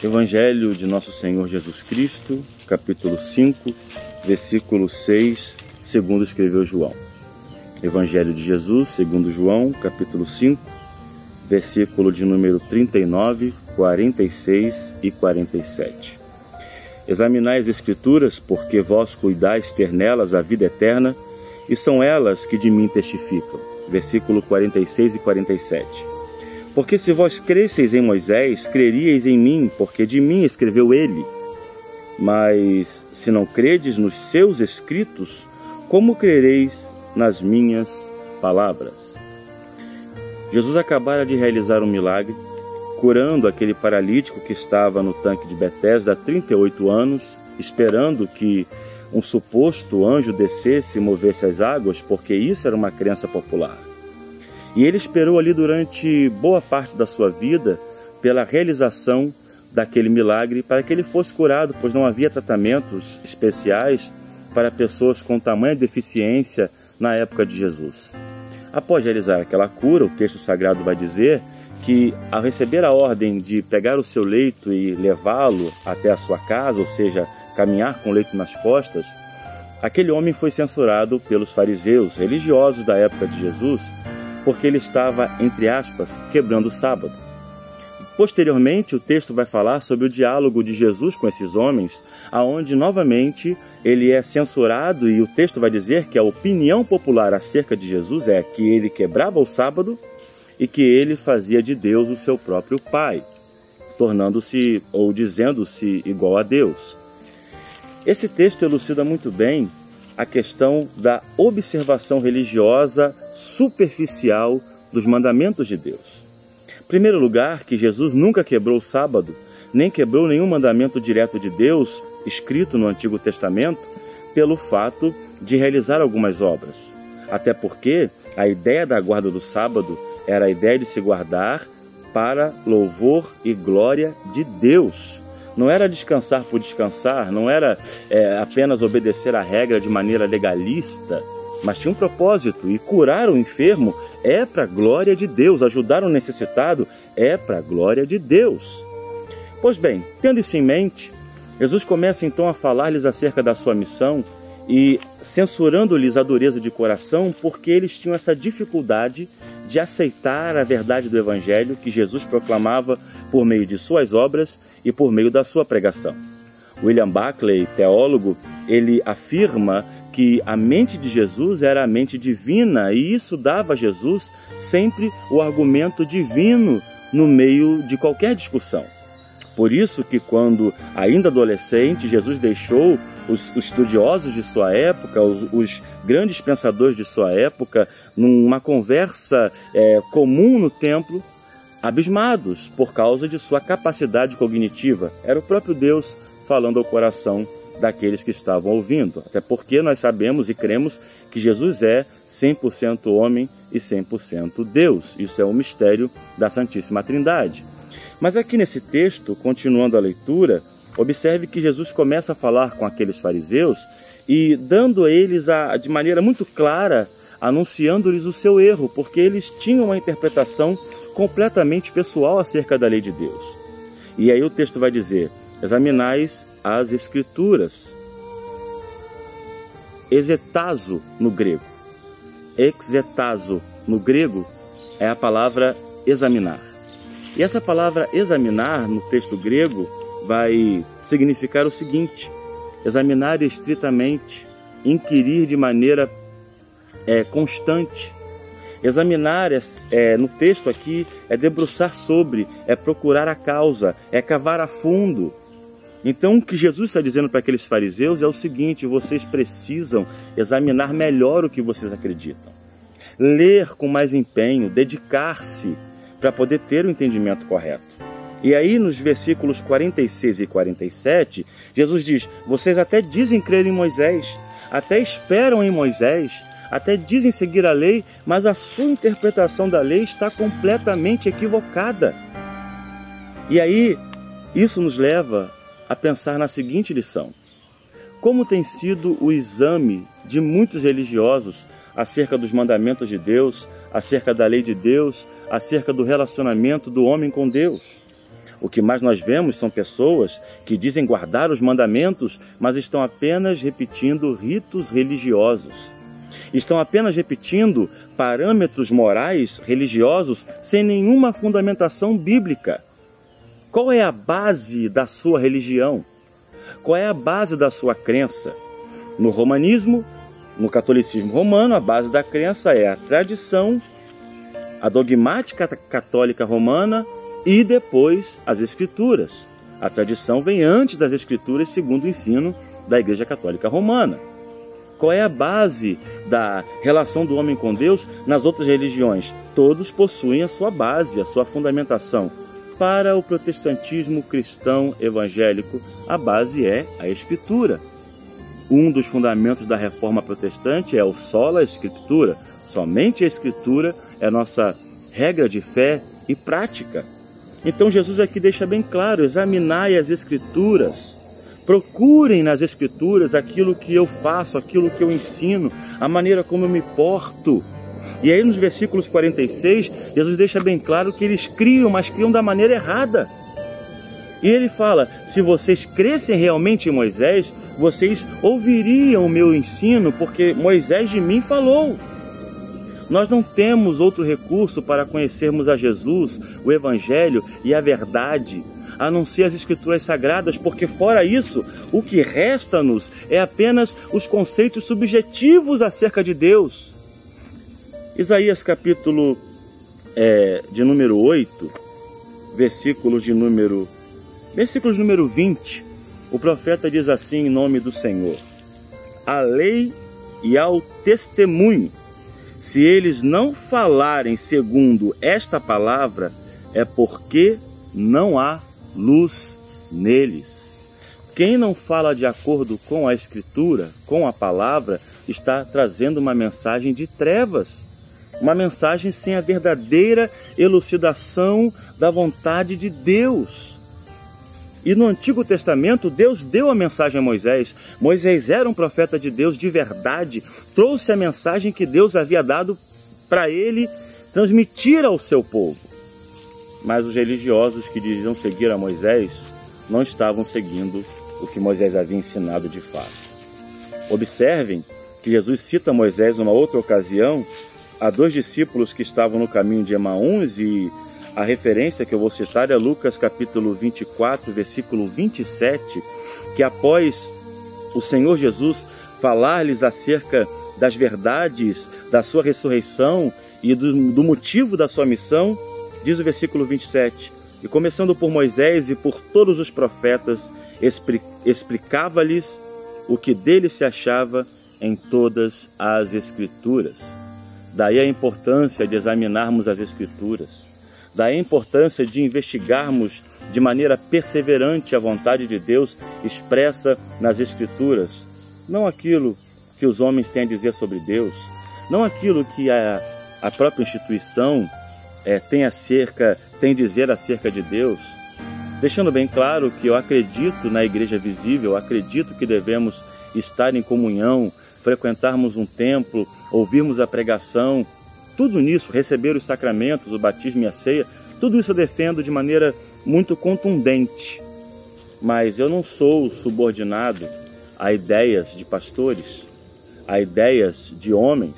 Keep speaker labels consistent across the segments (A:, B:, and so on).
A: Evangelho de Nosso Senhor Jesus Cristo, capítulo 5, versículo 6, segundo escreveu João. Evangelho de Jesus, segundo João, capítulo 5, versículo de número 39, 46 e 47. Examinai as Escrituras, porque vós cuidais ter nelas a vida eterna, e são elas que de mim testificam. Versículo 46 e 47. Porque se vós cresceis em Moisés, creríeis em mim, porque de mim escreveu ele. Mas se não credes nos seus escritos, como crereis nas minhas palavras? Jesus acabara de realizar um milagre, curando aquele paralítico que estava no tanque de Betesda há 38 anos, esperando que um suposto anjo descesse e movesse as águas, porque isso era uma crença popular. E ele esperou ali durante boa parte da sua vida pela realização daquele milagre para que ele fosse curado, pois não havia tratamentos especiais para pessoas com tamanha deficiência na época de Jesus. Após realizar aquela cura, o texto sagrado vai dizer que ao receber a ordem de pegar o seu leito e levá-lo até a sua casa, ou seja, caminhar com o leito nas costas, aquele homem foi censurado pelos fariseus religiosos da época de Jesus, porque ele estava, entre aspas, quebrando o sábado. Posteriormente, o texto vai falar sobre o diálogo de Jesus com esses homens, aonde novamente ele é censurado, e o texto vai dizer que a opinião popular acerca de Jesus é que ele quebrava o sábado e que ele fazia de Deus o seu próprio Pai, tornando-se ou dizendo-se igual a Deus. Esse texto elucida muito bem a questão da observação religiosa superficial dos mandamentos de Deus. Em primeiro lugar, que Jesus nunca quebrou o sábado, nem quebrou nenhum mandamento direto de Deus, escrito no Antigo Testamento, pelo fato de realizar algumas obras. Até porque a ideia da guarda do sábado era a ideia de se guardar para louvor e glória de Deus. Não era descansar por descansar, não era apenas obedecer a regra de maneira legalista, mas tinha um propósito, e curar o enfermo é para a glória de Deus, ajudar o necessitado é para a glória de Deus. Pois bem, tendo isso em mente, Jesus começa então a falar-lhes acerca da sua missão e censurando-lhes a dureza de coração, porque eles tinham essa dificuldade de aceitar a verdade do Evangelho que Jesus proclamava por meio de suas obras e por meio da sua pregação. William Barclay, teólogo, ele afirma que a mente de Jesus era a mente divina, e isso dava a Jesus sempre o argumento divino no meio de qualquer discussão. Por isso que quando ainda adolescente, Jesus deixou os estudiosos de sua época, os grandes pensadores de sua época, numa conversa comum no templo, abismados por causa de sua capacidade cognitiva. Era o próprio Deus falando ao coração daqueles que estavam ouvindo. Até porque nós sabemos e cremos que Jesus é 100% homem e 100% Deus. Isso é um mistério da Santíssima Trindade. Mas aqui nesse texto, continuando a leitura, observe que Jesus começa a falar com aqueles fariseus e dando a eles, de maneira muito clara, anunciando-lhes o seu erro, porque eles tinham uma interpretação completamente pessoal acerca da lei de Deus. E aí o texto vai dizer: examinais as Escrituras. Exetazo no grego. Exetazo no grego é a palavra examinar. E essa palavra examinar no texto grego vai significar o seguinte: examinar estritamente, inquirir de maneira constante. Examinar no texto aqui é debruçar sobre, é procurar a causa, é cavar a fundo. Então o que Jesus está dizendo para aqueles fariseus é o seguinte: vocês precisam examinar melhor o que vocês acreditam, ler com mais empenho, dedicar-se para poder ter o entendimento correto. E aí nos versículos 46 e 47, Jesus diz: vocês até dizem crer em Moisés, até esperam em Moisés, até dizem seguir a lei, mas a sua interpretação da lei está completamente equivocada. E aí, isso nos leva a pensar na seguinte lição: como tem sido o exame de muitos religiosos acerca dos mandamentos de Deus, acerca da lei de Deus, acerca do relacionamento do homem com Deus. O que mais nós vemos são pessoas que dizem guardar os mandamentos, mas estão apenas repetindo ritos religiosos. Estão apenas repetindo parâmetros morais religiosos sem nenhuma fundamentação bíblica. Qual é a base da sua religião? Qual é a base da sua crença? No romanismo, no catolicismo romano, a base da crença é a tradição, a dogmática católica romana e depois as escrituras. A tradição vem antes das escrituras, segundo o ensino da Igreja Católica Romana. Qual é a base da relação do homem com Deus nas outras religiões? Todos possuem a sua base, a sua fundamentação. Para o protestantismo cristão evangélico, a base é a Escritura. Um dos fundamentos da reforma protestante é o sola Scriptura. Somente a Escritura é a nossa regra de fé e prática. Então Jesus aqui deixa bem claro: examinai as Escrituras, procurem nas Escrituras aquilo que eu faço, aquilo que eu ensino, a maneira como eu me porto. E aí nos versículos 46, Jesus deixa bem claro que eles criam, mas criam da maneira errada. E ele fala: se vocês crescem realmente em Moisés, vocês ouviriam o meu ensino, porque Moisés de mim falou. Nós não temos outro recurso para conhecermos a Jesus, o Evangelho e a verdade, a não ser as Escrituras Sagradas, porque fora isso, o que resta-nos é apenas os conceitos subjetivos acerca de Deus. Isaías capítulo de número 8, versículos número 20, o profeta diz assim em nome do Senhor: à lei e ao testemunho, se eles não falarem segundo esta palavra, é porque não há luz neles. Quem não fala de acordo com a Escritura, com a palavra, está trazendo uma mensagem de trevas. Uma mensagem sem a verdadeira elucidação da vontade de Deus. E no Antigo Testamento, Deus deu a mensagem a Moisés. Moisés era um profeta de Deus de verdade, trouxe a mensagem que Deus havia dado para ele transmitir ao seu povo. Mas os religiosos que diziam seguir a Moisés não estavam seguindo o que Moisés havia ensinado de fato. Observem que Jesus cita Moisés numa outra ocasião a dois discípulos que estavam no caminho de Emaús, e a referência que eu vou citar é Lucas capítulo 24, versículo 27, que após o Senhor Jesus falar-lhes acerca das verdades da sua ressurreição e do motivo da sua missão, diz o versículo 27, e começando por Moisés e por todos os profetas, explicava-lhes o que dele se achava em todas as Escrituras. Daí a importância de examinarmos as Escrituras, daí a importância de investigarmos de maneira perseverante a vontade de Deus expressa nas Escrituras, não aquilo que os homens têm a dizer sobre Deus, não aquilo que a própria instituição tem a dizer acerca de Deus, deixando bem claro que eu acredito na igreja visível, eu acredito que devemos estar em comunhão, frequentarmos um templo, ouvirmos a pregação, tudo nisso, receber os sacramentos, o batismo e a ceia, tudo isso eu defendo de maneira muito contundente. Mas eu não sou subordinado a ideias de pastores, a ideias de homens.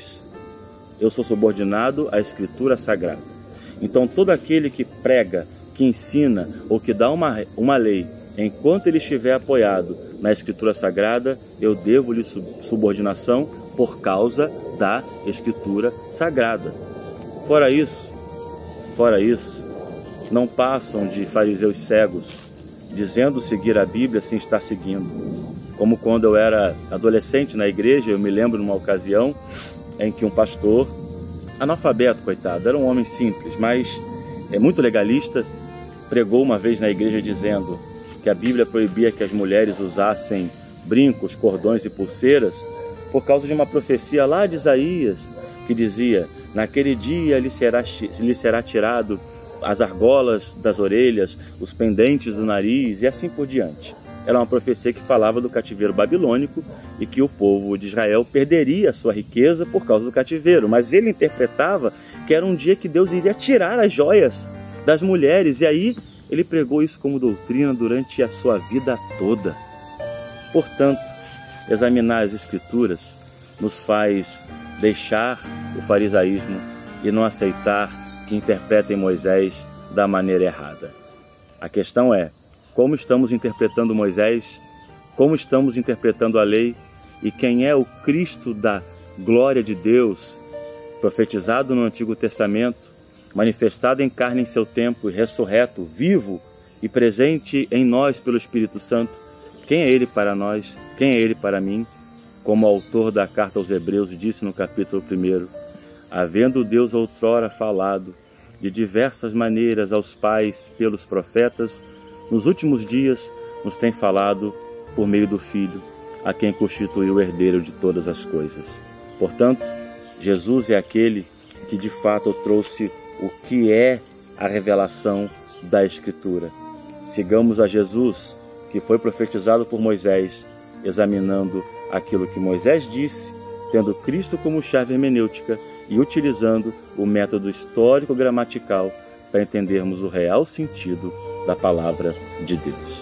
A: Eu sou subordinado à Escritura Sagrada. Então todo aquele que prega, que ensina ou que dá uma lei, enquanto ele estiver apoiado na Escritura Sagrada, eu devo-lhe subordinação por causa da Escritura Sagrada. Fora isso, não passam de fariseus cegos, dizendo seguir a Bíblia sem estar seguindo. Como quando eu era adolescente na igreja, eu me lembro numa ocasião em que um pastor, analfabeto, coitado, era um homem simples, mas muito legalista, pregou uma vez na igreja dizendo que a Bíblia proibia que as mulheres usassem brincos, cordões e pulseiras por causa de uma profecia lá de Isaías, que dizia: naquele dia lhe será tirado as argolas das orelhas, os pendentes do nariz e assim por diante. Era uma profecia que falava do cativeiro babilônico e que o povo de Israel perderia a sua riqueza por causa do cativeiro. Mas ele interpretava que era um dia que Deus iria tirar as joias das mulheres. E aí ele pregou isso como doutrina durante a sua vida toda. Portanto, examinar as Escrituras nos faz deixar o farisaísmo e não aceitar que interpretem Moisés da maneira errada. A questão é, como estamos interpretando Moisés, como estamos interpretando a lei e quem é o Cristo da glória de Deus, profetizado no Antigo Testamento, manifestado em carne em seu tempo e ressurreto, vivo e presente em nós pelo Espírito Santo. Quem é Ele para nós? Quem é Ele para mim? Como o autor da carta aos Hebreus disse no capítulo 1, havendo Deus outrora falado de diversas maneiras aos pais pelos profetas, nos últimos dias nos tem falado por meio do Filho, a quem constituiu o herdeiro de todas as coisas. Portanto, Jesus é aquele que de fato trouxe o que é a revelação da Escritura. Sigamos a Jesus, que foi profetizado por Moisés, examinando aquilo que Moisés disse, tendo Cristo como chave hermenêutica e utilizando o método histórico-gramatical para entendermos o real sentido da palavra de Deus.